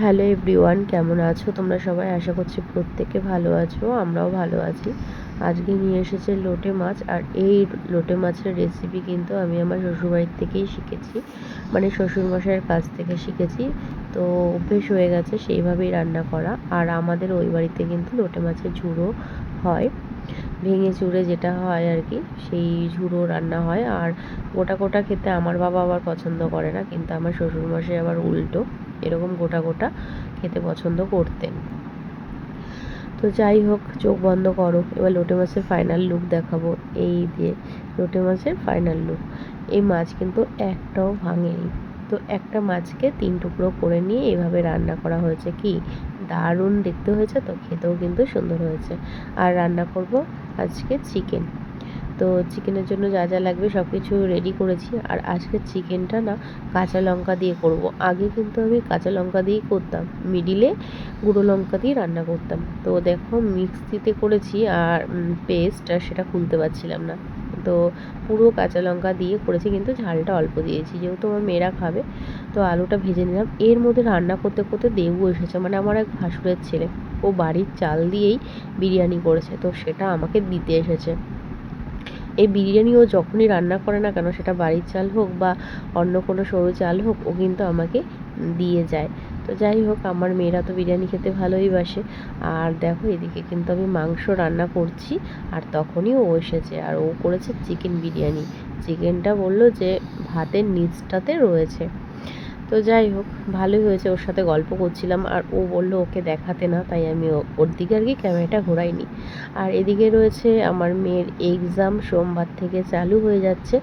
Hello everyone, কেমন আছো তোমরা সবাই? আশা করছি প্রত্যেকে ভালো আছো, আমরাও ভালো আছি। আজকে নিয়ে এসেছে লোটে মাছ, আর এই লোটে মাছের রেসিপি কিন্তু আমি আমার শ্বশুরবাড়ির থেকেই শিখেছি, মানে শ্বশুরমশাইয়ের কাছ থেকে শিখেছি। তো অভ্যেস হয়ে গেছে সেইভাবেই রান্না করা। আর আমাদের ওই বাড়িতে কিন্তু লোটে মাছের ঝুড়ো হয়, ভেঙে চুড়ে যেটা হয় আর কি, সেই ঝুড়ো রান্না হয়। আর গোটা গোটা খেতে আমার বাবা আবার পছন্দ করে না, কিন্তু আমার শ্বশুরমশাই আবার উল্টো, এরকম গোটা গোটা খেতে পছন্দ করতেন। তো যাই হোক, চোখ বন্ধ করো, এবার লোটে মাছের ফাইনাল লুক দেখাবো। এই দিয়ে লোটে মাছের ফাইনাল লুক। এই মাছ কিন্তু একটাও ভাঙেনি। তো একটা মাছকে 3 টুকরো করে নিয়ে এভাবে রান্না করা হয়েছে। কি দারুণ দেখতে হয়েছে, তো খেতেও কিন্তু সুন্দর হয়েছে। আর রান্না করব আজকে চিকেন। তো চিকেনের জন্য যা যা লাগবে সব কিছু রেডি করেছি। আর আজকে চিকেনটা না কাঁচা লঙ্কা দিয়ে করব। আগে কিন্তু আমি কাঁচা লঙ্কা দিয়েই করতাম, মিডিলে গুঁড়ো লঙ্কা দিয়ে রান্না করতাম। তো দেখো মিক্সিতে করেছি, আর পেস্ট, আর সেটা খুলতে পারছিলাম না। তো পুরো কাঁচা লঙ্কা দিয়ে করেছি, কিন্তু ঝালটা অল্প দিয়েছি যেহেতু আমার মেয়েরা খাবে। তো আলুটা ভেজে নিলাম। এর মধ্যে রান্না করতে করতে দেবু এসেছে, মানে আমার এক ভাসুরের ছেলে। ও বাড়ির চাল দিয়েই বিরিয়ানি করেছে, তো সেটা আমাকে দিতে এসেছে। এই বিরিয়ানি ও যখনই রান্না করে না কেন, সেটা বাড়ির চাল হোক বা অন্য কোনো সরু চাল হোক, ও কিন্তু আমাকে দিয়ে যায়। তো যাই হোক, আমার মেয়েরা তো বিরিয়ানি খেতে ভালোই বাসে। আর দেখো এদিকে কিন্তু আমি মাংস রান্না করছি, আর তখনই ও এসেছে, আর ও করেছে চিকেন বিরিয়ানি। চিকেনটা বললো যে ভাতের নিচটাতে রয়েছে। তো যাই হোক, ভালোই হয়েছে। ওর সাথে গল্প করছিলাম, আর ও বলল ওকে দেখাতে না, তাই আমি ওর দিকে আর কি ক্যামেরাটা ঘোরাইনি। আর এদিকে রয়েছে আমার মেয়ের এক্সাম, সোমবার থেকে চালু হয়ে যাচ্ছে।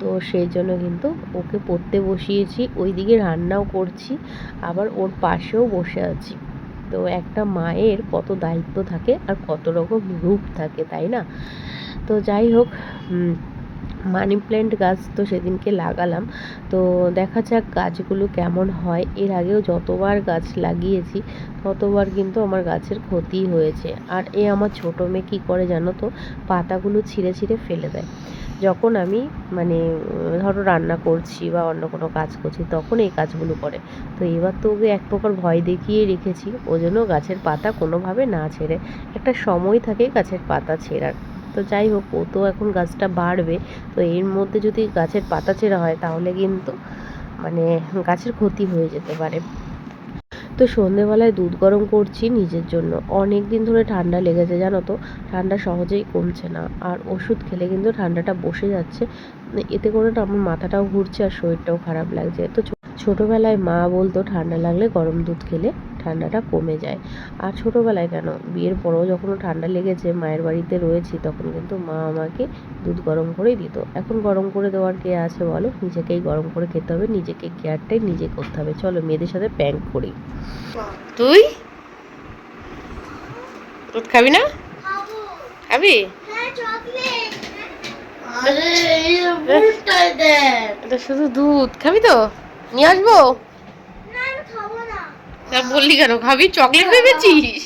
তো সেই জন্য কিন্তু ওকে পড়তে বসিয়েছি, ওইদিকে রান্নাও করছি, আবার ওর পাশেও বসে আছি। তো একটা মায়ের কত দায়িত্ব থাকে আর কত রকম রূপ থাকে, তাই না? তো যাই হোক, মানি প্ল্যান্ট গাছ তো সেদিনকে লাগালাম। তো দেখা যাক গাছগুলো কেমন হয়। এর আগেও যতবার গাছ লাগিয়েছি ততবার কিন্তু আমার গাছের ক্ষতি হয়েছে। আর আমার ছোটো মেয়ে কী করে জানো তো, পাতাগুলো ছিঁড়ে ছিঁড়ে ফেলে দেয়। যখন আমি মানে ধরো রান্না করছি বা অন্য কোনো কাজ করছি, তখন এই কাজগুলো করে। তো এবার তো ওকে এক প্রকার ভয় দেখিয়ে রেখেছি, ও জন্য গাছের পাতা কোনোভাবে না ছেড়ে। একটা সময় থাকে গাছের পাতা ছেঁড়ার। তো যাই হোক, ও তো এখন গাছটা বাড়বে, তো এর মধ্যে যদি গাছের পাতা ছেঁড়া হয় তাহলে কিন্তু মানে গাছের ক্ষতি হয়ে যেতে পারে। তো সন্ধেবেলায় দুধ গরম করছি নিজের জন্য। অনেক দিন ধরে ঠান্ডা লেগেছে জানো তো, ঠান্ডা সহজেই কমছে না। আর ওষুধ খেলে কিন্তু ঠান্ডাটা বসে যাচ্ছে। এতে করে তো আমার মাথাটাও ঘুরছে আর শরীরটাও খারাপ লাগছে। তো ছোটোবেলায় মা বলতো ঠান্ডা লাগলে গরম দুধ খেলে ঠান্ডাটা কমে যায়। আর ছোটোবেলায় কেন, বিয়ের পরেও যখন ঠান্ডা লেগেছে, মায়ের বাড়িতে রয়েছি, তখন কিন্তু মা আমাকে দুধ গরম করেই দিত। এখন গরম করে দেওয়ার কে আছে বলো? নিজেকেই গরম করে খেতে হবে, নিজেকে কেয়ারটাই নিজে করতে হবে। চলো মেয়েদের সাথে প্র্যাঙ্ক করি। তুই দুধ খাবি না? খাবি? এটা শুধু দুধ খাবি তো? নিয়ে আসবো? বললি কেন খাবি? চকলেট ভেবেছিস?